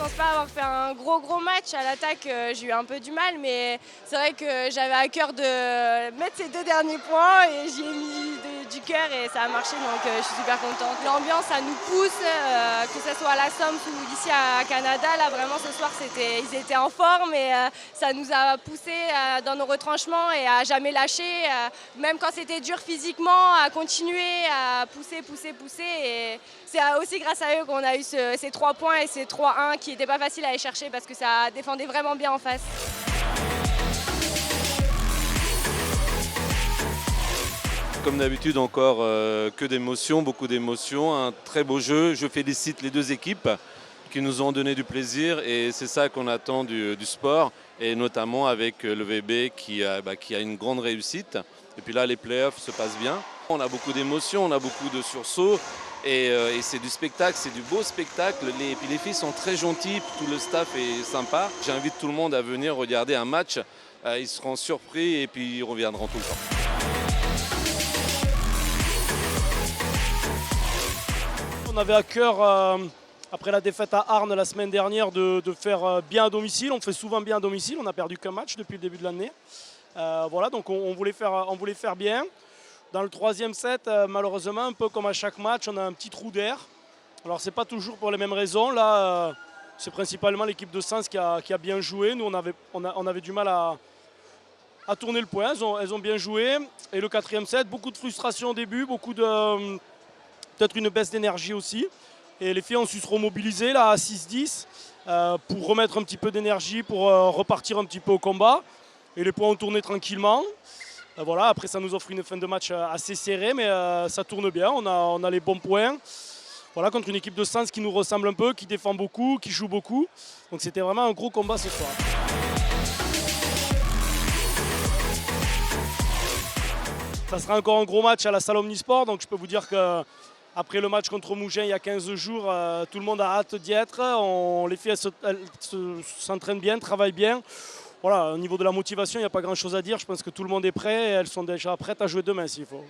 pense pas avoir fait un gros match. À l'attaque, j'ai eu un peu du mal, mais c'est vrai que j'avais à cœur de mettre ces 2 derniers points et j'y ai mis du cœur et ça a marché, donc je suis super contente. L'ambiance, ça nous pousse, que ce soit à la Somme ou ici à Canada. Là, vraiment, ce soir, ils étaient en forme et ça nous a poussé dans nos retranchements et à jamais lâcher, même quand c'était dur physiquement, à continuer, à pousser. Et c'est aussi grâce à eux qu'on a eu ces 3 points et ces 3-1 qui n'étaient pas faciles à aller chercher parce que ça défendait vraiment bien en face. Comme d'habitude, encore que d'émotions, beaucoup d'émotions, un très beau jeu. Je félicite les 2 équipes qui nous ont donné du plaisir et c'est ça qu'on attend du sport et notamment avec le VB qui a une grande réussite. Et puis là, les playoffs se passent bien. On a beaucoup d'émotions, on a beaucoup de sursauts et c'est du spectacle, c'est du beau spectacle. Et puis les filles sont très gentilles, tout le staff est sympa. J'invite tout le monde à venir regarder un match. Ils seront surpris et puis ils reviendront tout le temps. On avait à cœur, après la défaite à Arnes la semaine dernière, de faire bien à domicile. On fait souvent bien à domicile, on n'a perdu qu'un match depuis le début de l'année. Voilà, donc on voulait faire bien. Dans le 3e set, malheureusement, un peu comme à chaque match, on a un petit trou d'air. Alors c'est pas toujours pour les mêmes raisons. Là, c'est principalement l'équipe de Sens qui a bien joué. Nous, on avait du mal à tourner le point. Elles ont bien joué. Et le 4e set, beaucoup de frustration au début, peut-être une baisse d'énergie aussi. Et les filles ont su se remobiliser là à 6-10 pour remettre un petit peu d'énergie, pour repartir un petit peu au combat. Et les points ont tourné tranquillement. Voilà, après ça nous offre une fin de match assez serrée, mais ça tourne bien, on a les bons points. Voilà, contre une équipe de Sens qui nous ressemble un peu, qui défend beaucoup, qui joue beaucoup. Donc c'était vraiment un gros combat ce soir. Ça sera encore un gros match à la salle Omnisport, donc je peux vous dire qu'après le match contre Mougins il y a 15 jours, tout le monde a hâte d'y être. Les filles elles s'entraînent bien, travaillent bien. Voilà, au niveau de la motivation, il n'y a pas grand chose à dire. Je pense que tout le monde est prêt et elles sont déjà prêtes à jouer demain s'il faut.